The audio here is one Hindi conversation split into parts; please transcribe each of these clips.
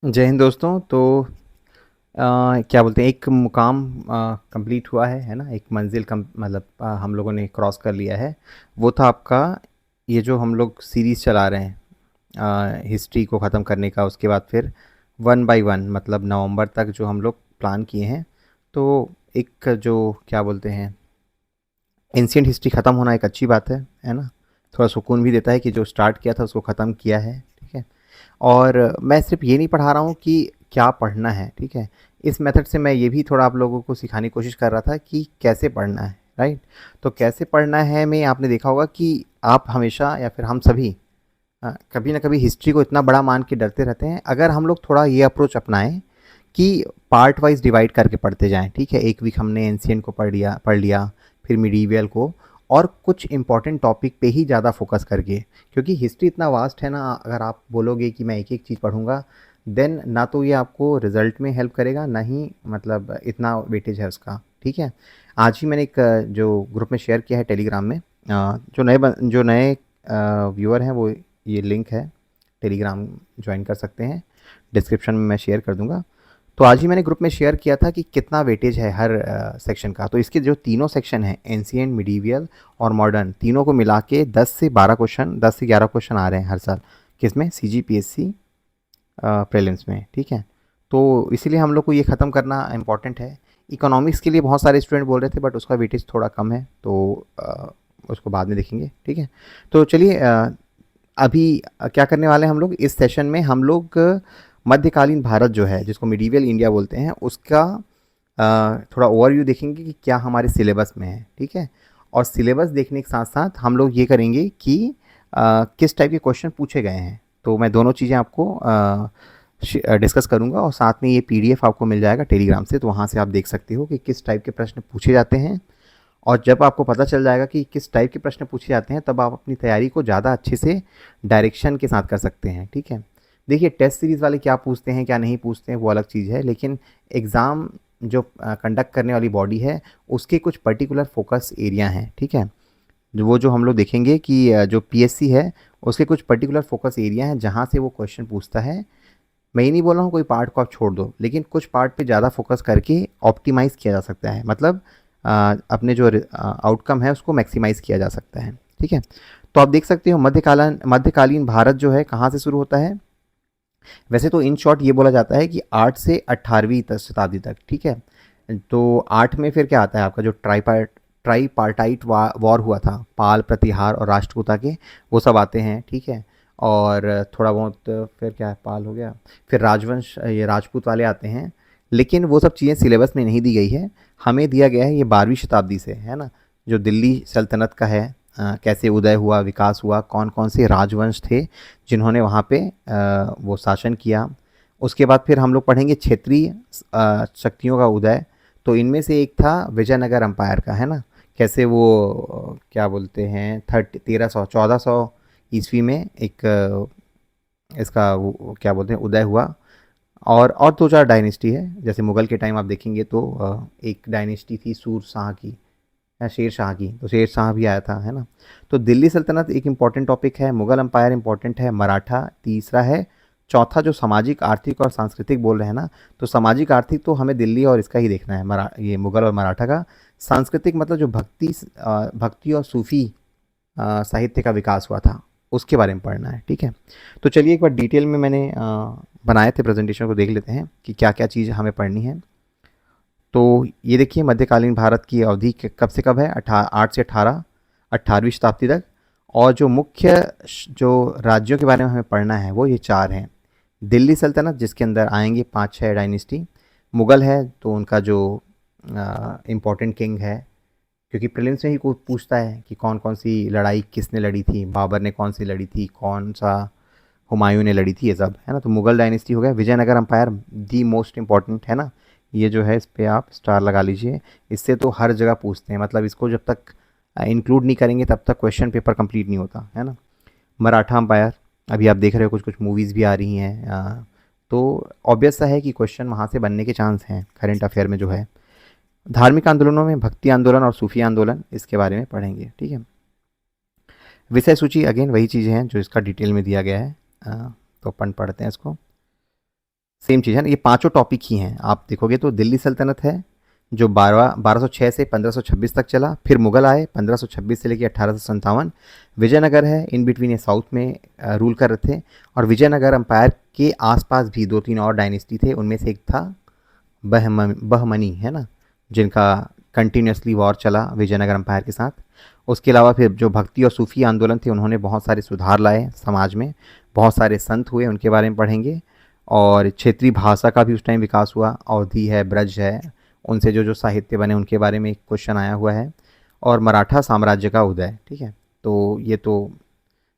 जय हिंद दोस्तों। तो क्या बोलते हैं, एक मुकाम कंप्लीट हुआ है ना। एक मंजिल कम मतलब हम लोगों ने क्रॉस कर लिया है। वो था आपका ये जो हम लोग सीरीज़ चला रहे हैं हिस्ट्री को ख़त्म करने का। उसके बाद फिर वन बाय वन मतलब नवंबर तक जो हम लोग प्लान किए हैं। तो एक जो क्या बोलते हैं, एंशियंट हिस्ट्री ख़त्म होना एक अच्छी बात है ना। थोड़ा सुकून भी देता है कि जो स्टार्ट किया था उसको ख़त्म किया है, ठीक है। और मैं सिर्फ ये नहीं पढ़ा रहा हूँ कि क्या पढ़ना है, ठीक है। इस मेथड से मैं ये भी थोड़ा आप लोगों को सिखाने की कोशिश कर रहा था कि कैसे पढ़ना है, राइट। तो कैसे पढ़ना है में आपने देखा होगा कि आप हमेशा या फिर हम सभी कभी ना कभी हिस्ट्री को इतना बड़ा मान के डरते रहते हैं। अगर हम लोग थोड़ा ये अप्रोच अपनाएं कि पार्ट वाइज डिवाइड करके पढ़ते जाएं, ठीक है। एक वीक हमने एंशियंट को पढ़ लिया, फिर मिडीवियल को, और कुछ इंपॉर्टेंट टॉपिक पे ही ज़्यादा फोकस करके। क्योंकि हिस्ट्री इतना वास्ट है ना, अगर आप बोलोगे कि मैं एक एक चीज़ पढ़ूंगा, देन ना तो ये आपको रिजल्ट में हेल्प करेगा, ना ही मतलब इतना वेटेज है उसका, ठीक है। आज ही मैंने एक जो ग्रुप में शेयर किया है टेलीग्राम में, जो नए व्यूअर हैं वो ये लिंक है टेलीग्राम, ज्वाइन कर सकते हैं। डिस्क्रिप्शन में मैं शेयर कर दूंगा। तो आज ही मैंने ग्रुप में शेयर किया था कि कितना वेटेज है हर सेक्शन का। तो इसके जो तीनों सेक्शन हैं, एंशिएंट, मिडीवियल और मॉडर्न, तीनों को मिला के 10 से 12 क्वेश्चन, 10 से 11 क्वेश्चन आ रहे हैं हर साल। किसमें? CGPSC प्रीलिम्स में, ठीक है। तो इसीलिए हम लोग को ये ख़त्म करना इम्पॉर्टेंट है। इकोनॉमिक्स के लिए बहुत सारे स्टूडेंट बोल रहे थे बट उसका वेटेज थोड़ा कम है, तो उसको बाद में देखेंगे, ठीक है। तो चलिए अभी क्या करने वाले हैं हम लोग इस सेशन में। हम लोग मध्यकालीन भारत जो है, जिसको मिडीवियल इंडिया बोलते हैं, उसका थोड़ा ओवरव्यू देखेंगे कि क्या हमारे सिलेबस में है, ठीक है। और सिलेबस देखने के साथ साथ हम लोग ये करेंगे कि किस टाइप के क्वेश्चन पूछे गए हैं। तो मैं दोनों चीज़ें आपको डिस्कस करूंगा, और साथ में ये PDF आपको मिल जाएगा टेलीग्राम से, तो वहाँ से आप देख सकते हो कि किस टाइप के प्रश्न पूछे जाते हैं। और जब आपको पता चल जाएगा कि किस टाइप के प्रश्न पूछे जाते हैं, तब आप अपनी तैयारी को ज़्यादा अच्छे से डायरेक्शन के साथ कर सकते हैं, ठीक है। देखिए, टेस्ट सीरीज़ वाले क्या पूछते हैं क्या नहीं पूछते हैं वो अलग चीज़ है, लेकिन एग्ज़ाम जो कंडक्ट करने वाली बॉडी है, उसके कुछ पर्टिकुलर फोकस एरिया हैं, ठीक है। जो हम लोग देखेंगे कि जो PSC है, उसके कुछ पर्टिकुलर फोकस एरिया हैं जहाँ से वो क्वेश्चन पूछता है। मैं ये नहीं बोल रहा हूँ कोई पार्ट को आप छोड़ दो, लेकिन कुछ पार्ट पे ज़्यादा फोकस करके ऑप्टिमाइज़ किया जा सकता है। मतलब अपने जो आउटकम है उसको मैक्सिमाइज़ किया जा सकता है, ठीक है। तो आप देख सकते हो मध्यकालीन भारत जो है कहाँ से शुरू होता है। वैसे तो इन शॉर्ट ये बोला जाता है कि 8 से 18वीं शताब्दी तक, ठीक है। तो 8 में फिर क्या आता है आपका, जो ट्राईपार्टाइट वॉर हुआ था, पाल, प्रतिहार और राष्ट्रकूटा के, वो सब आते हैं, ठीक है। और थोड़ा बहुत फिर क्या है, पाल हो गया, फिर राजवंश, ये राजपूत वाले आते हैं। लेकिन वो सब चीज़ें सिलेबस में नहीं दी गई है, हमें दिया गया है ये 12वीं शताब्दी से, है ना। जो दिल्ली सल्तनत का है, कैसे उदय हुआ, विकास हुआ, कौन कौन से राजवंश थे जिन्होंने वहाँ पे वो शासन किया। उसके बाद फिर हम लोग पढ़ेंगे क्षेत्रीय शक्तियों का उदय। तो इनमें से एक था विजयनगर अम्पायर का, है ना। कैसे वो क्या बोलते हैं 1400 ईस्वी में एक इसका वो क्या बोलते हैं उदय हुआ। और दो चार डायनेस्टी है, जैसे मुगल के टाइम आप देखेंगे तो एक डायनेस्टी थी सूर शाह की या शेर शाह की, तो शेर शाह भी आया था, है ना। तो दिल्ली सल्तनत एक इम्पॉर्टेंट टॉपिक है, मुगल अम्पायर इम्पॉर्टेंट है, मराठा तीसरा है, चौथा जो सामाजिक आर्थिक और सांस्कृतिक बोल रहे हैं ना, तो सामाजिक आर्थिक तो हमें दिल्ली और इसका ही देखना है, ये मुगल और मराठा का। सांस्कृतिक मतलब जो भक्ति और सूफी साहित्य का विकास हुआ था, उसके बारे में पढ़ना है, ठीक है। तो चलिए एक बार डिटेल में मैंने बनाए थे प्रेजेंटेशन को देख लेते हैं कि क्या क्या चीज़ हमें पढ़नी है। तो ये देखिए, मध्यकालीन भारत की अवधि कब से कब है, 8 से 18वीं शताब्दी तक। और जो मुख्य जो राज्यों के बारे में हमें पढ़ना है वो ये चार हैं। दिल्ली सल्तनत, जिसके अंदर आएंगे 5-6 डायनेस्टी। मुगल है तो उनका जो इम्पोर्टेंट किंग है, क्योंकि प्रीलिम्स में ही कोई पूछता है कि कौन कौन सी लड़ाई किसने लड़ी थी, बाबर ने कौन सी लड़ी थी, कौन सा हुमायूं ने लड़ी थी, ये सब, है ना। तो मुगल डायनेस्टी हो गया। Vijayanagar empire the most important, है ना। ये जो है इस पर आप स्टार लगा लीजिए, इससे तो हर जगह पूछते हैं, मतलब इसको जब तक इंक्लूड नहीं करेंगे तब तक क्वेश्चन पेपर कंप्लीट नहीं होता, है ना। मराठा अम्पायर, अभी आप देख रहे हो कुछ कुछ मूवीज़ भी आ रही हैं, तो ऑब्वियस सा है कि क्वेश्चन वहाँ से बनने के चांस हैं करंट अफेयर में जो है। धार्मिक आंदोलनों में भक्ति आंदोलन और सूफी आंदोलन, इसके बारे में पढ़ेंगे, ठीक है। विषय सूची अगेन वही चीज़ें हैं जो इसका डिटेल में दिया गया है, तो अपन पढ़ते हैं इसको। सेम चीज़ है ना, ये पांचों टॉपिक ही हैं। आप देखोगे तो दिल्ली सल्तनत है जो 1206 से 1526 तक चला, फिर मुगल आए 1526 से लेकर 1857, विजयनगर है इन बिटवीन, ये साउथ में रूल कर रहे थे, और विजयनगर अम्पायर के आसपास भी दो तीन और डायनेस्टी थे, उनमें से एक था बहमनी, है ना, जिनका कंटिन्यूसली वॉर चला विजयनगर अम्पायर के साथ। उसके अलावा फिर जो भक्ति और सूफी आंदोलन थे, उन्होंने बहुत सारे सुधार लाए समाज में, बहुत सारे संत हुए, उनके बारे में पढ़ेंगे। और क्षेत्रीय भाषा का भी उस टाइम विकास हुआ, अवधी है, ब्रज है, उनसे जो जो साहित्य बने उनके बारे में एक क्वेश्चन आया हुआ है। और मराठा साम्राज्य का उदय, ठीक है, तो ये तो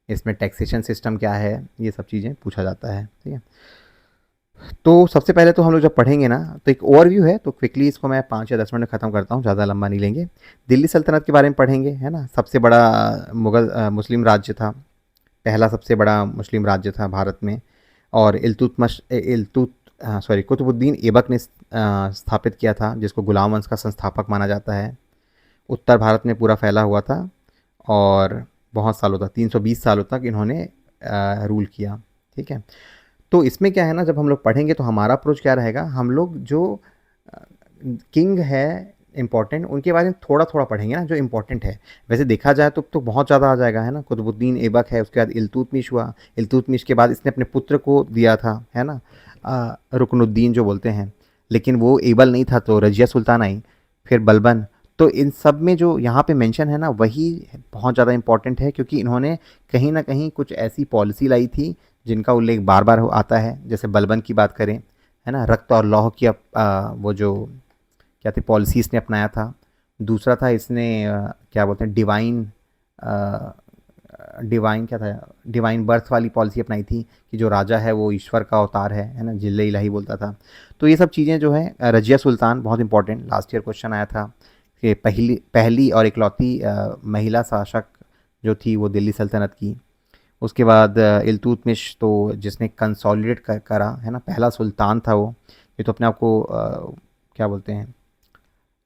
इसमें टैक्सेशन सिस्टम क्या है, ये सब चीज़ें पूछा जाता है, ठीक है। तो सबसे पहले तो हम लोग जब पढ़ेंगे ना, तो एक ओवरव्यू है, तो क्विकली इसको मैं 5 या 10 मिनट में ख़त्म करता हूँ, ज़्यादा लंबा नहीं लेंगे। दिल्ली सल्तनत के बारे में पढ़ेंगे, है ना, सबसे बड़ा मुस्लिम राज्य था, पहला सबसे बड़ा मुस्लिम राज्य था भारत में। और कुतुबुद्दीन ऐबक ने स्थापित किया था, जिसको गुलाम वंश का संस्थापक माना जाता है। उत्तर भारत में पूरा फैला हुआ था और बहुत सालों तक, 320 सालों तक इन्होंने रूल किया, ठीक है। तो इसमें क्या है ना, जब हम लोग पढ़ेंगे तो हमारा अप्रोच क्या रहेगा, हम लोग जो किंग है इम्पॉर्टेंट, उनके बारे में थोड़ा थोड़ा पढ़ेंगे ना, जो इम्पोर्टेंट है। वैसे देखा जाए तो बहुत ज़्यादा आ जाएगा, है ना। कुतुबुद्दीन ऐबक है, उसके बाद इल्तुतमिश हुआ, इल्तुतमिश के बाद इसने अपने पुत्र को दिया था, है ना, रुकनुद्दीन जो बोलते हैं, लेकिन वो एबल नहीं था, तो रजिया सुल्तान आई, फिर बलबन। तो इन सब में जो यहाँ पे मेंशन है ना, वही बहुत ज़्यादा इम्पॉर्टेंट है, क्योंकि इन्होंने कहीं ना कहीं कुछ ऐसी पॉलिसी लाई थी जिनका उल्लेख बार बार आता है। जैसे बलबन की बात करें, है ना, रक्त और लौह की वो जो क्या थी पॉलिसी इसने अपनाया था। दूसरा था इसने क्या बोलते हैं, डिवाइन क्या था, डिवाइन बर्थ वाली पॉलिसी अपनाई थी, कि जो राजा है वो ईश्वर का अवतार है ना, जिल्ले इलाही बोलता था। तो ये सब चीज़ें जो है, रजिया सुल्तान बहुत इंपॉर्टेंट, लास्ट ईयर क्वेश्चन आया था कि पहली और इकलौती महिला शासक जो थी वो दिल्ली सल्तनत की। उसके बाद इल्तुतमिश, तो जिसने कंसोलिडेट करा, है ना, पहला सुल्तान था वो। ये तो अपने आप को क्या बोलते हैं,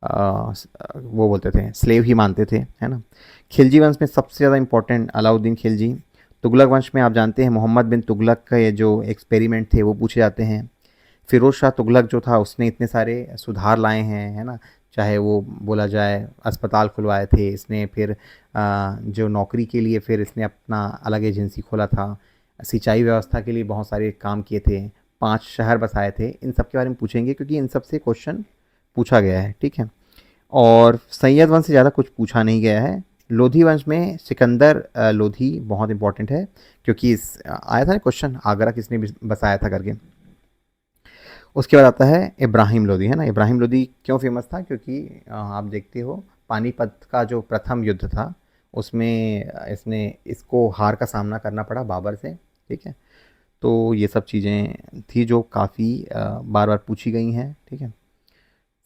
वो बोलते थे, स्लेव ही मानते थे, है ना। खिलजी वंश में सबसे ज़्यादा इंपॉर्टेंट अलाउद्दीन खिलजी। तुगलक वंश में आप जानते हैं मोहम्मद बिन तुगलक का ये जो एक्सपेरिमेंट थे वो पूछे जाते हैं। फिरोज शाह तुगलक जो था, उसने इतने सारे सुधार लाए हैं, है ना, चाहे वो बोला जाए अस्पताल खुलवाए थे इसने, फिर जो नौकरी के लिए फिर इसने अपना अलग एजेंसी खोला था, सिंचाई व्यवस्था के लिए बहुत सारे काम किए थे, 5 शहर बसाए थे। इन सब के बारे में पूछेंगे, क्योंकि इन सब से क्वेश्चन पूछा गया है, ठीक है। और सैयद वंश से ज़्यादा कुछ पूछा नहीं गया है। लोधी वंश में सिकंदर लोधी बहुत इंपॉर्टेंट है, क्योंकि इस आया था ना क्वेश्चन, आगरा किसने बसाया था करके। उसके बाद आता है इब्राहिम लोधी, है ना। इब्राहिम लोधी क्यों फेमस था, क्योंकि आप देखते हो पानीपत का जो प्रथम युद्ध था उसमें इसको हार का सामना करना पड़ा बाबर से, ठीक है। तो ये सब चीज़ें थी जो काफ़ी बार बार पूछी गई हैं, ठीक है।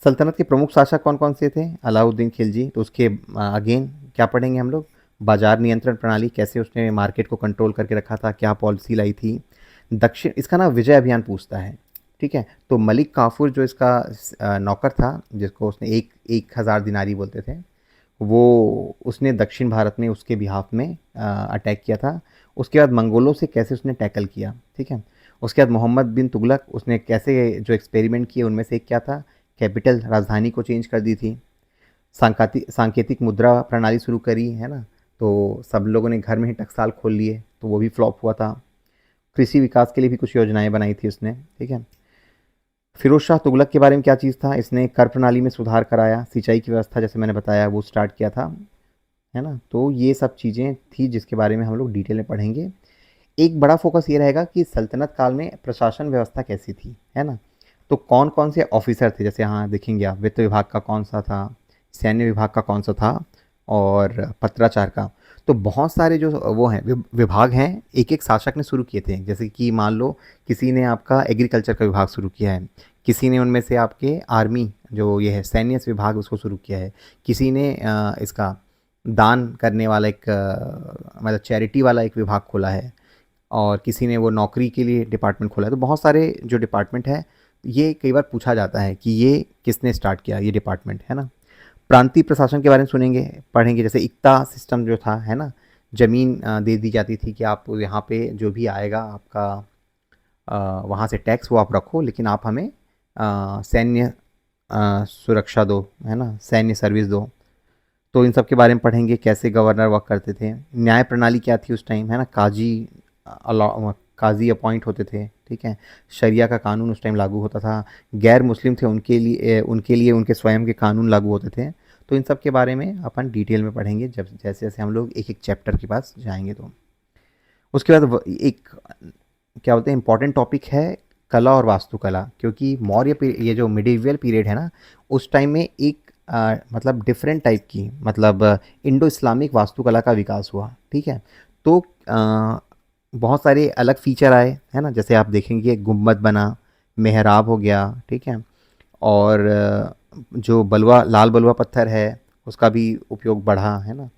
सल्तनत के प्रमुख शासक कौन कौन से थे, अलाउद्दीन खिलजी। तो उसके अगेन क्या पढ़ेंगे हम लोग, बाजार नियंत्रण प्रणाली, कैसे उसने मार्केट को कंट्रोल करके रखा था, क्या पॉलिसी लाई थी। दक्षिण, इसका ना विजय अभियान पूछता है, ठीक है। तो मलिक काफूर जो इसका नौकर था, जिसको उसने 1000 दिनारी बोलते थे, वो उसने दक्षिण भारत में उसके बिहाफ में अटैक किया था। उसके बाद मंगोलों से कैसे उसने टैकल किया, ठीक है। उसके बाद मोहम्मद बिन तुगलक, उसने कैसे जो एक्सपेरिमेंट किए उनमें से एक क्या था, कैपिटल राजधानी को चेंज कर दी थी। सांकेतिक मुद्रा प्रणाली शुरू करी, है ना, तो सब लोगों ने घर में ही टकसाल खोल लिए, तो वो भी फ्लॉप हुआ था। कृषि विकास के लिए भी कुछ योजनाएं बनाई थी उसने, ठीक है। फिरोज शाह तुगलक के बारे में क्या चीज़ था, इसने कर प्रणाली में सुधार कराया, सिंचाई की व्यवस्था जैसे मैंने बताया वो स्टार्ट किया था, है ना। तो ये सब चीज़ें थी जिसके बारे में हम लोग डिटेल में पढ़ेंगे। एक बड़ा फोकस ये रहेगा कि सल्तनत काल में प्रशासन व्यवस्था कैसी थी, है ना। तो कौन कौन से ऑफिसर थे, जैसे यहाँ देखेंगे आप, वित्त विभाग का कौन सा था, सैन्य विभाग का कौन सा था, और पत्राचार का। तो बहुत सारे जो वो हैं विभाग हैं, एक एक शासक ने शुरू किए थे। जैसे कि मान लो किसी ने आपका एग्रीकल्चर का विभाग शुरू किया है, किसी ने उनमें से आपके आर्मी जो ये है सैन्य विभाग उसको शुरू किया है, किसी ने इसका दान करने वाला एक मतलब चैरिटी वाला एक विभाग खोला है, और किसी ने वो नौकरी के लिए डिपार्टमेंट खोला है। तो बहुत सारे जो डिपार्टमेंट है, ये कई बार पूछा जाता है कि ये किसने स्टार्ट किया ये डिपार्टमेंट, है ना। प्रांतीय प्रशासन के बारे में सुनेंगे, पढ़ेंगे, जैसे इक्ता सिस्टम जो था, है ना, ज़मीन दे दी जाती थी कि आप यहाँ पे जो भी आएगा आपका वहाँ से टैक्स वो आप रखो, लेकिन आप हमें सैन्य सुरक्षा दो, है ना, सैन्य सर्विस दो। तो इन सब के बारे में पढ़ेंगे, कैसे गवर्नर वर्क करते थे, न्याय प्रणाली क्या थी उस टाइम, है ना, काजी अपॉइंट होते थे, ठीक है, शरिया का कानून उस टाइम लागू होता था, गैर मुस्लिम थे उनके लिए उनके स्वयं के कानून लागू होते थे। तो इन सब के बारे में अपन डिटेल में पढ़ेंगे जब जैसे जैसे हम लोग एक एक चैप्टर के पास जाएंगे। तो उसके बाद एक क्या बोलते हैं इम्पॉर्टेंट टॉपिक है कला और वास्तुकला, क्योंकि ये जो मिडिवियल पीरियड है ना, उस टाइम में एक मतलब डिफरेंट टाइप की, मतलब इंडो इस्लामिक वास्तुकला का विकास हुआ, ठीक है। तो बहुत सारे अलग फीचर आए, है ना, जैसे आप देखेंगे गुम्बद बना, मेहराब हो गया, ठीक है, और जो लाल बलुआ पत्थर है उसका भी उपयोग बढ़ा, है ना।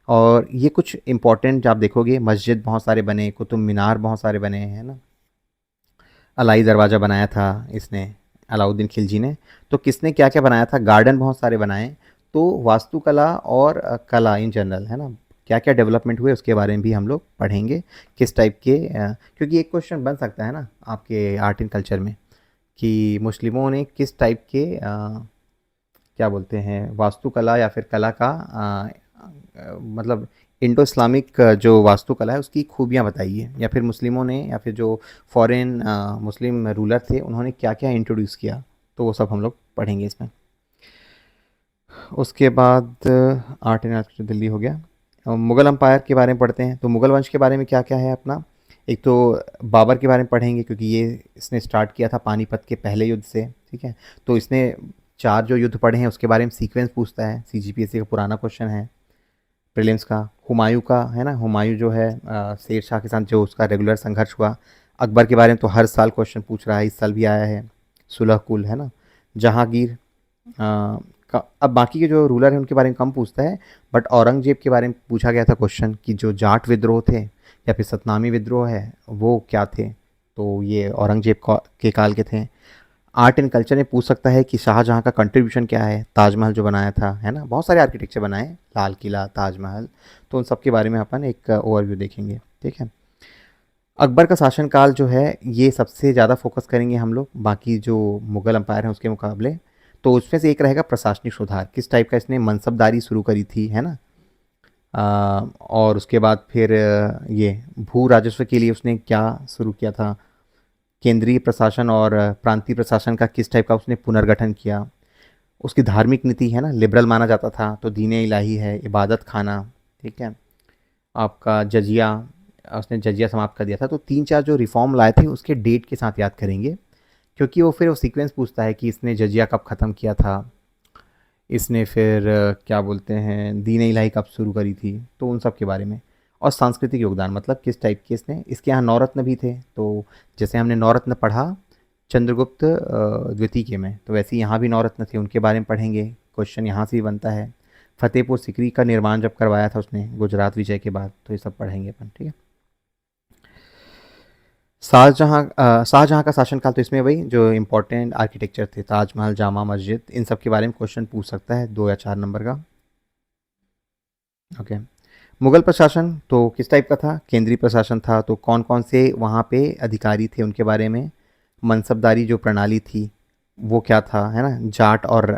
और ये कुछ इम्पोर्टेंट आप देखोगे, मस्जिद बहुत सारे बने, कुतुब मीनार बहुत सारे बने हैं ना, अलाई दरवाज़ा बनाया था इसने, अलाउद्दीन खिलजी ने। तो किसने क्या क्या बनाया था, गार्डन बहुत सारे बनाए। तो वास्तुकला और कला इन जनरल, है ना, क्या क्या डेवलपमेंट हुए उसके बारे में भी हम लोग पढ़ेंगे, किस टाइप के क्योंकि एक क्वेश्चन बन सकता है ना आपके आर्ट एंड कल्चर में कि मुस्लिमों ने किस टाइप के क्या बोलते हैं वास्तुकला या फिर कला का मतलब इंडो इस्लामिक जो वास्तुकला है उसकी खूबियाँ बताई है, या फिर मुस्लिमों ने या फिर जो फॉरेन मुस्लिम रूलर थे उन्होंने क्या क्या इंट्रोड्यूस किया। तो वो सब हम लोग पढ़ेंगे इसमें। उसके बाद आर्ट एंड आर्किटेक्चर दिल्ली हो गया। मुग़ल अम्पायर के बारे में पढ़ते हैं। तो मुग़ल वंश के बारे में क्या क्या है अपना, एक तो बाबर के बारे में पढ़ेंगे, क्योंकि ये इसने स्टार्ट किया था पानीपत के पहले युद्ध से, ठीक है। तो इसने 4 जो युद्ध पढ़े हैं उसके बारे में सीक्वेंस पूछता है, सीजीपीएससी का पुराना क्वेश्चन है प्रीलिम्स का। हुमायूं का, है ना, हुमायूं जो है शेर शाह के साथ जो उसका रेगुलर संघर्ष हुआ। अकबर के बारे में तो हर साल क्वेश्चन पूछ रहा है, इस साल भी आया है, सुलह कुल, है ना। जहांगीर अब बाकी के जो रूलर हैं उनके बारे में कम पूछता है, बट औरंगजेब के बारे में पूछा गया था क्वेश्चन कि जो जाट विद्रोह थे या फिर सतनामी विद्रोह है वो क्या थे, तो ये औरंगजेब के काल के थे। आर्ट एंड कल्चर में पूछ सकता है कि शाहजहाँ का कंट्रीब्यूशन क्या है, ताजमहल जो बनाया था, है ना, बहुत सारे आर्किटेक्चर बनाए, लाल किला, ताजमहल। तो उन सब के बारे में अपन एक ओवरव्यू देखेंगे, ठीक है। अकबर का शासनकाल जो है ये सबसे ज़्यादा फोकस करेंगे हम लोग, बाकी जो मुग़ल अम्पायर हैं उसके मुकाबले। तो उसमें से एक रहेगा प्रशासनिक सुधार, किस टाइप का इसने मनसबदारी शुरू करी थी, है ना। और उसके बाद फिर ये भू राजस्व के लिए उसने क्या शुरू किया था, केंद्रीय प्रशासन और प्रांतीय प्रशासन का किस टाइप का उसने पुनर्गठन किया। उसकी धार्मिक नीति, है ना, लिबरल माना जाता था, तो दीन इलाही है, इबादत खाना, ठीक है। आपका जजिया, उसने जजिया समाप्त कर दिया था। तो 3-4 जो रिफॉर्म लाए थे उसके डेट के साथ याद करेंगे, क्योंकि वो फिर वो सीक्वेंस पूछता है कि इसने जजिया कब ख़त्म किया था, इसने फिर क्या बोलते हैं दीन इलाही कब शुरू करी थी, तो उन सब के बारे में। और सांस्कृतिक योगदान, मतलब किस टाइप के इसने, इसके यहाँ नवरत्न भी थे, तो जैसे हमने नवरत्न पढ़ा चंद्रगुप्त द्वितीय में, तो वैसे ही यहाँ भी नवरत्न थे, उनके बारे में पढ़ेंगे, क्वेश्चन यहाँ से ही बनता है। फतेहपुर सिकरी का निर्माण जब करवाया था उसने गुजरात विजय के बाद, तो ये सब पढ़ेंगे अपन, ठीक है। शाहजहाँ का शासनकाल, तो इसमें वही जो इम्पोर्टेंट आर्किटेक्चर थे, ताजमहल, जामा मस्जिद, इन सब के बारे में क्वेश्चन पूछ सकता है 2 या 4 नंबर का। ओके। मुगल प्रशासन तो किस टाइप का था, केंद्रीय प्रशासन था, तो कौन कौन से वहाँ पे अधिकारी थे उनके बारे में। मनसबदारी जो प्रणाली थी वो क्या था, है ना, जाट और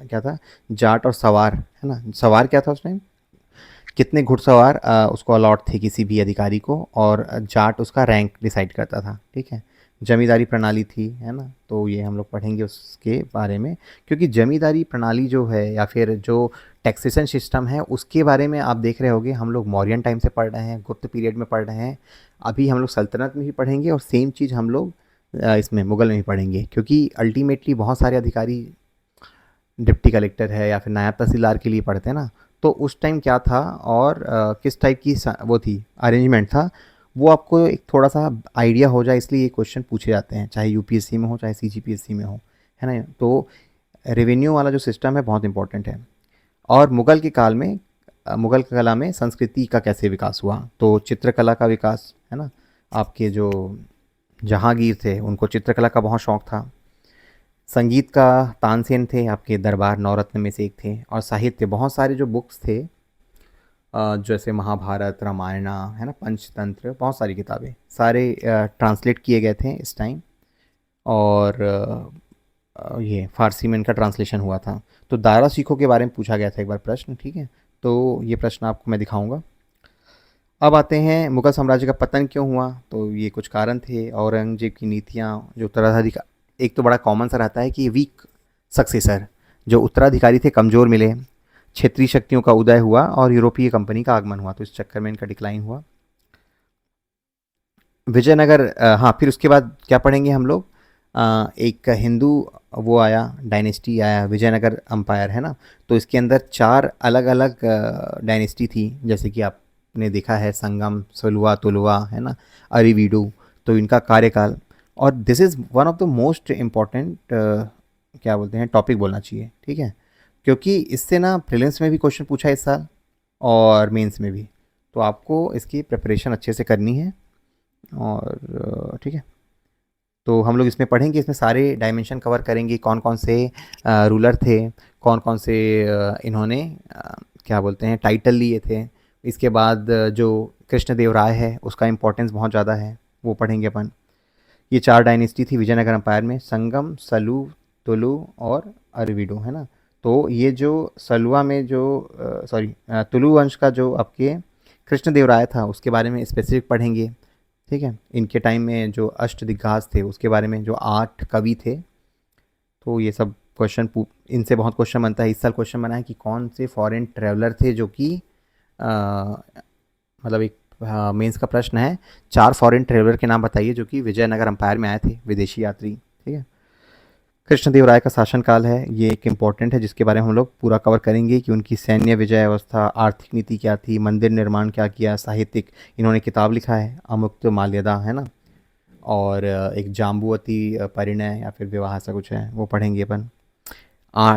क्या था, जाट और सवार, है ना, सवार क्या था उस टाइम, कितने घुड़सवार उसको अलॉट थे किसी भी अधिकारी को, और जाट उसका रैंक डिसाइड करता था, ठीक है। जमींदारी प्रणाली थी, है ना, तो ये हम लोग पढ़ेंगे उसके बारे में, क्योंकि जमींदारी प्रणाली जो है या फिर जो टैक्सेशन सिस्टम है उसके बारे में आप देख रहे होगे, हम लोग मौर्यन टाइम से पढ़ रहे हैं, गुप्त पीरियड में पढ़ रहे हैं, अभी हम लोग सल्तनत में भी पढ़ेंगे, और सेम चीज़ हम लोग इसमें मुग़ल में भी पढ़ेंगे, क्योंकि अल्टीमेटली बहुत सारे अधिकारी डिप्टी कलेक्टर है या फिर नायब तहसीलदार के लिए पढ़ते हैं ना, तो उस टाइम क्या था और किस टाइप की वो थी, अरेंजमेंट था, वो आपको एक थोड़ा सा आइडिया हो जाए, इसलिए ये क्वेश्चन पूछे जाते हैं, चाहे यूपीएससी में हो चाहे सीजीपीएससी में हो, है ना। तो रेवेन्यू वाला जो सिस्टम है बहुत इंपॉर्टेंट है। और मुग़ल के काल में मुग़ल कला में संस्कृति का कैसे विकास हुआ, तो चित्रकला का विकास, है ना, आपके जो जहांगीर थे उनको चित्रकला का बहुत शौक़ था। संगीत का तानसेन थे, आपके दरबार नवरत्न में से एक थे। और साहित्य बहुत सारे जो बुक्स थे जैसे महाभारत, रामायण है ना, पंचतंत्र, बहुत सारी किताबें, सारे ट्रांसलेट किए गए थे इस टाइम। और ये फ़ारसी में इनका ट्रांसलेशन हुआ था। तो दायरा सिखों के बारे में पूछा गया था एक बार प्रश्न, ठीक है। तो ये प्रश्न आपको मैं दिखाऊंगा। अब आते हैं मुगल साम्राज्य का पतन क्यों हुआ। तो ये कुछ कारण थे। औरंगजेब की नीतियाँ, जो उत्तराधिकार, एक तो बड़ा कॉमन सा रहता है कि वीक सक्सेसर, जो उत्तराधिकारी थे कमज़ोर मिले, क्षेत्रीय शक्तियों का उदय हुआ और यूरोपीय कंपनी का आगमन हुआ, तो इस चक्कर में इनका डिक्लाइन हुआ। विजयनगर, हाँ, फिर उसके बाद क्या पढ़ेंगे हम लोग, एक हिंदू वो आया, डायनेस्टी आया, विजयनगर अम्पायर, है ना। तो इसके अंदर चार अलग अलग डायनेस्टी थी, जैसे कि आपने देखा है संगम, सलुआ, तुलुआ, है ना, अरिवीडू। तो इनका कार्यकाल, और this is one of the most important क्या बोलते हैं टॉपिक बोलना चाहिए, ठीक है, क्योंकि इससे ना प्रीलिम्स में भी क्वेश्चन पूछा है इस साल और मेंस में भी। तो आपको इसकी प्रिपरेशन अच्छे से करनी है। और ठीक है, तो हम लोग इसमें पढ़ेंगे, इसमें सारे डायमेंशन कवर करेंगे, कौन कौन से रूलर थे, कौन कौन से इन्होंने क्या बोलते हैं टाइटल लिए थे। इसके बाद जो कृष्णदेवराय है उसका इम्पोर्टेंस बहुत ज़्यादा है, वो पढ़ेंगे अपन। ये चार डायनेस्टी थी विजयनगर अम्पायर में, संगम, सलू, तुलु और अरविडो, है ना। तो ये जो सलुआ में जो सॉरी तुलु वंश का जो आपके कृष्णदेवराय था उसके बारे में स्पेसिफिक पढ़ेंगे, ठीक है। इनके टाइम में जो अष्टदिग्गज थे उसके बारे में, जो 8 कवि थे, तो ये सब क्वेश्चन इनसे बहुत क्वेश्चन बनता है। इस साल क्वेश्चन बना है कि कौन से फॉरेन ट्रैवलर थे जो कि मतलब एक मेंस का प्रश्न है, 4 फॉरेन ट्रैवलर के नाम बताइए जो कि विजयनगर अम्पायर में आए थे, विदेशी यात्री, ठीक है। कृष्णदेवराय का शासनकाल है, ये एक इम्पॉर्टेंट है जिसके बारे में हम लोग पूरा कवर करेंगे कि उनकी सैन्य विजय अवस्था, आर्थिक नीति क्या थी, मंदिर निर्माण क्या किया, साहित्यिक, इन्होंने किताब लिखा है अमुक्त माल्यदा, है ना। और एक जाम्बुवती परिणय या फिर विवाह ऐसा कुछ है, वो पढ़ेंगे अपन।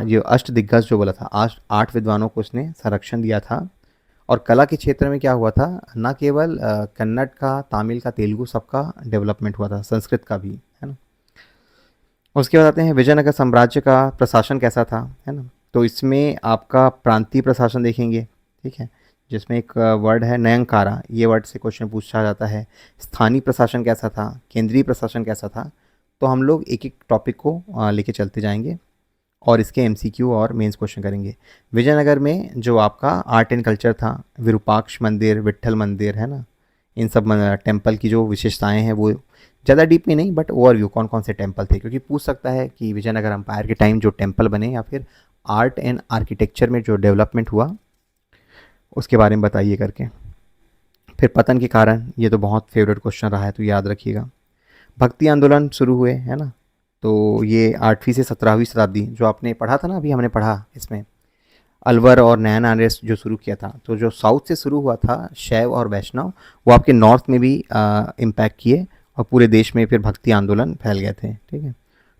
ये अष्ट दिग्गज जो बोला था, 8 विद्वानों को उसने संरक्षण दिया था। और कला के क्षेत्र में क्या हुआ था, न केवल कन्नड़ का, तमिल का, तेलुगु, सबका डेवलपमेंट हुआ था, संस्कृत का भी, है ना। उसके बाद आते हैं विजयनगर साम्राज्य का प्रशासन कैसा था, है ना। तो इसमें आपका प्रांतीय प्रशासन देखेंगे, ठीक है, जिसमें एक वर्ड है नयंकारा, ये वर्ड से क्वेश्चन पूछा जाता है। स्थानीय प्रशासन कैसा था, केंद्रीय प्रशासन कैसा था। तो हम लोग एक एक टॉपिक को लेके चलते जाएंगे और इसके एमसीक्यू और मेंस क्वेश्चन करेंगे। विजयनगर में जो आपका आर्ट एंड कल्चर था, विरूपाक्ष मंदिर, विट्ठल मंदिर, है ना, इन सब टेम्पल की जो विशेषताएं हैं वो ज़्यादा डीप में नहीं, बट ओवरव्यू कौन कौन से टेम्पल थे, क्योंकि पूछ सकता है कि विजयनगर अम्पायर के टाइम जो टेम्पल बने या फिर आर्ट एंड आर्किटेक्चर में जो डेवलपमेंट हुआ उसके बारे में बताइए करके। फिर पतन के कारण, ये तो बहुत फेवरेट क्वेश्चन रहा है, तो याद रखिएगा। भक्ति आंदोलन शुरू हुए, है ना। तो ये 8वीं से 17वीं शताब्दी, जो आपने पढ़ा था ना, अभी हमने पढ़ा इसमें, अलवर और नैन आर्यस जो शुरू किया था। तो जो साउथ से शुरू हुआ था शैव और वैष्णव, वो आपके नॉर्थ में भी इम्पैक्ट किए और पूरे देश में फिर भक्ति आंदोलन फैल गए थे, ठीक है।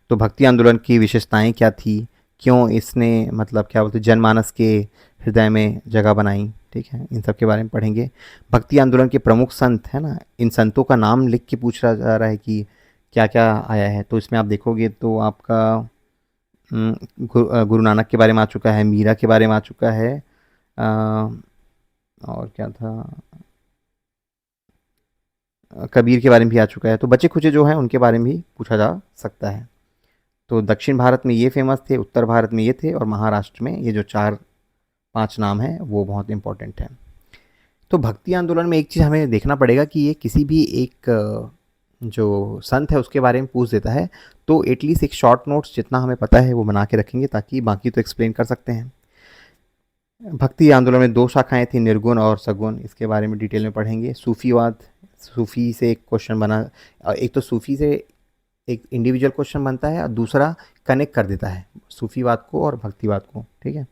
तो भक्ति आंदोलन की विशेषताएं क्या थी, क्यों इसने मतलब क्या बोलते जनमानस के हृदय में जगह बनाई, ठीक है, इन सब के बारे में पढ़ेंगे। भक्ति आंदोलन के प्रमुख संत, है ना, इन संतों का नाम लिख के पूछा जा रहा है कि क्या क्या आया है। तो इसमें आप देखोगे तो आपका गुरु नानक के बारे में आ चुका है, मीरा के बारे में आ चुका है, और क्या था, कबीर के बारे में भी आ चुका है। तो बचे खुचे जो हैं उनके बारे में भी पूछा जा सकता है। तो दक्षिण भारत में ये फेमस थे, उत्तर भारत में ये थे, और महाराष्ट्र में ये जो 4-5 नाम हैं वो बहुत इंपॉर्टेंट है। तो भक्ति आंदोलन में एक चीज़ हमें देखना पड़ेगा कि ये किसी भी एक जो संत है उसके बारे में पूछ देता है, तो एटलीस्ट एक शॉर्ट नोट्स जितना हमें पता है वो बना के रखेंगे, ताकि बाकी तो एक्सप्लेन कर सकते हैं। भक्ति आंदोलन में 2 शाखाएं थी, निर्गुण और सगुण, इसके बारे में डिटेल में पढ़ेंगे। सूफीवाद, सूफी से एक क्वेश्चन बना, एक तो सूफी से एक इंडिविजुअल क्वेश्चन बनता है और दूसरा कनेक्ट कर देता है सूफीवाद को और भक्तिवाद को, ठीक है।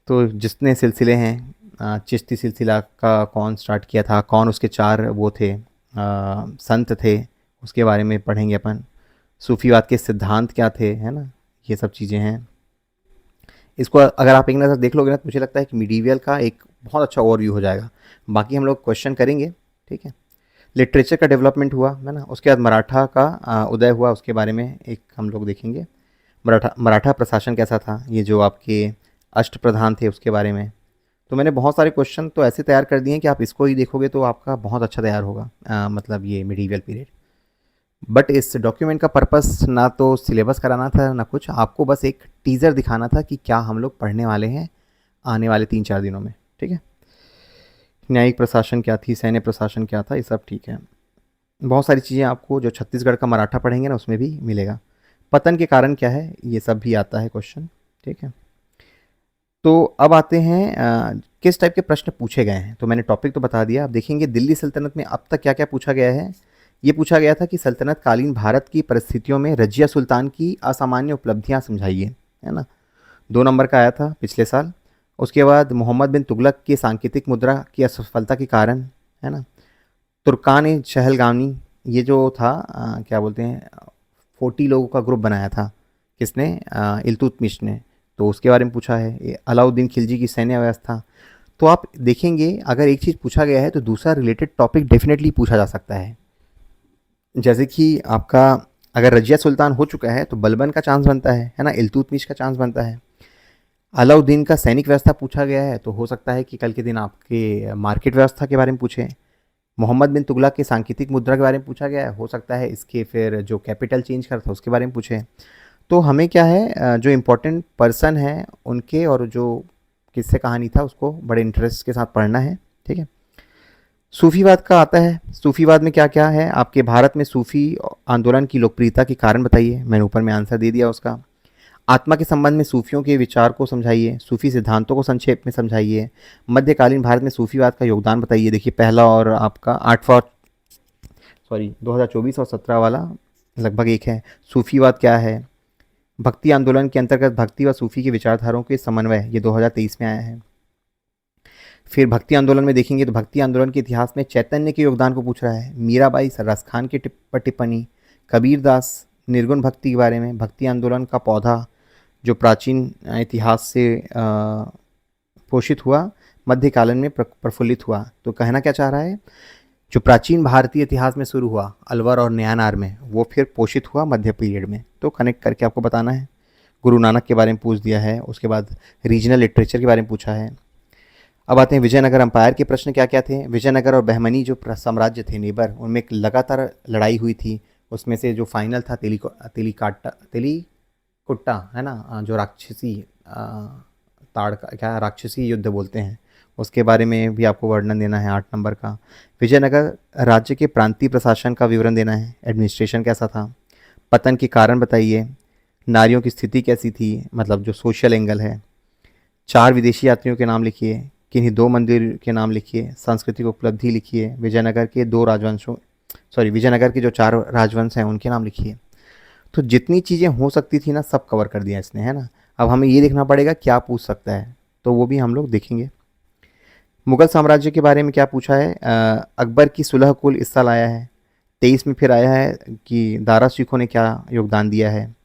तो जितने सिलसिले हैं, चिश्ती सिलसिला का कौन स्टार्ट किया था, कौन उसके 4 वो थे संत थे, उसके बारे में पढ़ेंगे अपन। सूफीवाद के सिद्धांत क्या थे, है ना, ये सब चीज़ें हैं। इसको अगर आप एक नज़र देख लोगे ना, तो मुझे लगता है कि मिडीवियल का एक बहुत अच्छा ओवरव्यू हो जाएगा। बाकी हम लोग क्वेश्चन करेंगे, ठीक है। लिटरेचर का डेवलपमेंट हुआ, है ना, उसके बाद मराठा का उदय हुआ, उसके बारे में एक हम लोग देखेंगे। मराठा प्रशासन कैसा था, ये जो आपके अष्ट प्रधान थे उसके बारे में। तो मैंने बहुत सारे क्वेश्चन तो ऐसे तैयार कर दिए हैं कि आप इसको ही देखोगे तो आपका बहुत अच्छा तैयार होगा, मतलब ये मिडीवियल पीरियड। बट इस डॉक्यूमेंट का पर्पस ना तो सिलेबस कराना था ना कुछ, आपको बस एक टीज़र दिखाना था कि क्या हम लोग पढ़ने वाले हैं आने वाले 3-4 दिनों में, ठीक है। न्यायिक प्रशासन क्या थी, सैन्य प्रशासन क्या था, ये सब ठीक है। बहुत सारी चीज़ें आपको जो छत्तीसगढ़ का मराठा पढ़ेंगे ना उसमें भी मिलेगा। पतन के कारण क्या है, ये सब भी आता है क्वेश्चन, ठीक है। तो अब आते हैं किस टाइप के प्रश्न पूछे गए हैं। तो मैंने टॉपिक तो बता दिया। अब देखेंगे दिल्ली सल्तनत में अब तक क्या क्या पूछा गया है। ये पूछा गया था कि सल्तनत कालीन भारत की परिस्थितियों में रजिया सुल्तान की असामान्य उपलब्धियां समझाइए, है ना। 2 नंबर का आया था पिछले साल। उसके बाद मोहम्मद बिन तुगलक की सांकेतिक मुद्रा की असफलता के कारण, है ना। तुर्कान चहलगामी, ये जो था क्या बोलते हैं 40 लोगों का ग्रुप बनाया था, किसने, इल्तुतमिश ने, तो उसके बारे में पूछा है। ये अलाउद्दीन खिलजी की सैन्य व्यवस्था। तो आप देखेंगे अगर एक चीज़ पूछा गया है तो दूसरा रिलेटेड टॉपिक डेफिनेटली पूछा जा सकता है। जैसे कि आपका अगर रजिया सुल्तान हो चुका है तो बलबन का चांस बनता है ना, इल्तुतमिश का चांस बनता है। अलाउद्दीन का सैनिक व्यवस्था पूछा गया है तो हो सकता है कि कल के दिन आपके मार्केट व्यवस्था के बारे में पूछे। मोहम्मद बिन तुगलक के सांकेतिक मुद्रा के बारे में पूछा गया है, हो सकता है इसके फिर जो कैपिटल चेंज करता था उसके बारे में पूछे। तो हमें क्या है, जो इम्पोर्टेंट पर्सन है उनके और जो किससे कहानी था उसको बड़े इंटरेस्ट के साथ पढ़ना है, ठीक है। सूफीवाद का आता है। सूफीवाद में क्या क्या है आपके भारत में, सूफी आंदोलन की लोकप्रियता के कारण बताइए। मैंने ऊपर में आंसर दे दिया उसका। आत्मा के संबंध में सूफियों के विचार को समझाइए। सूफी सिद्धांतों को संक्षेप में समझाइए। मध्यकालीन भारत में सूफीवाद का योगदान बताइए। देखिए पहला और आपका 2024 और 17 वाला लगभग एक है। सूफीवाद क्या है। भक्ति आंदोलन के अंतर्गत भक्ति व सूफी की विचारधाराओं के समन्वय, ये 2023 में आया है। फिर भक्ति आंदोलन में देखेंगे तो भक्ति आंदोलन के इतिहास में चैतन्य के योगदान को पूछ रहा है। मीराबाई रसखान की टिप्पणी, कबीर दास निर्गुण भक्ति के बारे में, भक्ति आंदोलन का पौधा जो प्राचीन इतिहास से पोषित हुआ, मध्यकालीन में प्रफुल्लित हुआ। तो कहना क्या चाह रहा है, जो प्राचीन भारतीय इतिहास में शुरू हुआ अलवर और न्यानार में, वो फिर पोषित हुआ मध्य पीरियड में। तो कनेक्ट करके आपको बताना है। गुरु नानक के बारे में पूछ दिया है। उसके बाद रीजनल लिटरेचर के बारे में पूछा है। अब आते हैं विजयनगर अंपायर के प्रश्न क्या क्या थे। विजयनगर और बहमनी जो साम्राज्य थे नेबर, उनमें एक लगातार लड़ाई हुई थी। उसमें से जो फाइनल था तेलीकुट्टा, है ना, जो राक्षसी ताड़ का क्या राक्षसी युद्ध बोलते हैं, उसके बारे में भी आपको वर्णन देना है 8 नंबर का। विजयनगर राज्य के प्रांतीय प्रशासन का विवरण देना है, एडमिनिस्ट्रेशन कैसा था। पतन के कारण बताइए। नारियों की स्थिति कैसी थी, मतलब जो सोशल एंगल है। 4 विदेशी यात्रियों के नाम लिखिए। किन्हीं 2 मंदिर के नाम लिखिए। सांस्कृतिक उपलब्धि लिखिए। विजयनगर के 2 राजवंशों, विजयनगर के जो 4 राजवंश हैं उनके नाम लिखिए। तो जितनी चीज़ें हो सकती थी ना सब कवर कर दिया इसने, है ना। अब हमें ये देखना पड़ेगा क्या पूछ सकता है, तो वो भी हम लोग देखेंगे। मुगल साम्राज्य के बारे में क्या पूछा है। अकबर की सुलह कुल इस साल आया है। 23 में फिर आया है कि दारा सिखों ने क्या योगदान दिया है,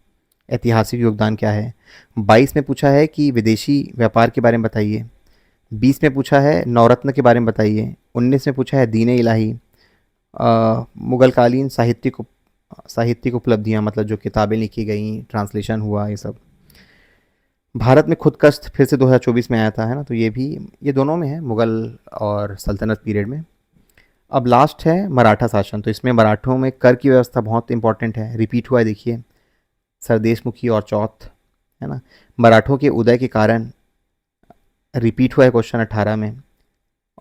ऐतिहासिक योगदान क्या है। 22 में पूछा है कि विदेशी व्यापार के बारे में बताइए। 20 में पूछा है नवरत्न के बारे में बताइए। 19 में पूछा है दीन इलाही। मुगलकालीन साहित्यिक उपलब्धियाँ, मतलब जो किताबें लिखी गई, ट्रांसलेशन हुआ, ये सब। भारत में खुद कश्त फिर से 2024 में आया था, है ना। तो ये दोनों में है, मुगल और सल्तनत पीरियड में। अब लास्ट है मराठा शासन। तो इसमें मराठों में कर की व्यवस्था बहुत इंपॉर्टेंट है, रिपीट हुआ है। देखिए सरदेशमुखी और चौथ, है ना। मराठों के उदय के कारण रिपीट हुआ है क्वेश्चन 18 में।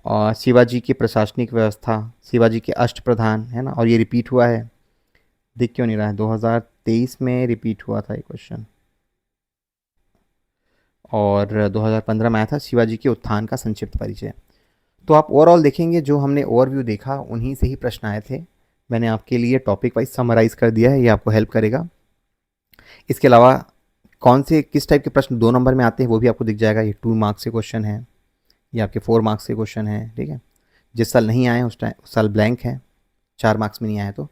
और शिवाजी की प्रशासनिक व्यवस्था, शिवाजी के अष्टप्रधान, है ना, और ये रिपीट हुआ है। दिख क्यों नहीं रहा है, 2023 में रिपीट हुआ था ये क्वेश्चन, और 2015 में आया था शिवाजी के उत्थान का संक्षिप्त परिचय। तो आप ओवरऑल देखेंगे जो हमने ओवरव्यू देखा उन्हीं से ही प्रश्न आए थे। मैंने आपके लिए टॉपिक वाइज समराइज़ कर दिया है, ये आपको हेल्प करेगा। इसके अलावा कौन से किस टाइप के प्रश्न 2 नंबर में आते हैं वो भी आपको दिख जाएगा। ये 2 मार्क्स के क्वेश्चन है, ये आपके 4 मार्क्स के क्वेश्चन है, ठीक है। जिस साल नहीं आए उस साल ब्लैंक है, 4 मार्क्स में नहीं आए तो।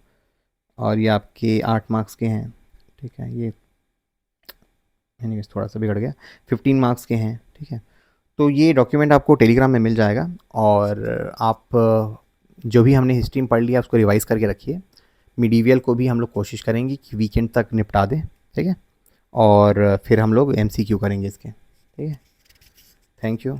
और ये आपके 8 मार्क्स के हैं, ठीक है। ये थोड़ा सा बिगड़ गया, 15 मार्क्स के हैं, ठीक है। तो ये डॉक्यूमेंट आपको टेलीग्राम में मिल जाएगा, और आप जो भी हमने हिस्ट्री में पढ़ लिया उसको रिवाइज़ करके रखिए। मिडीवियल को भी हम लोग कोशिश करेंगे कि वीकेंड तक निपटा दें, ठीक है। और फिर हम लोग MCQ करेंगे इसके, ठीक है। Thank you.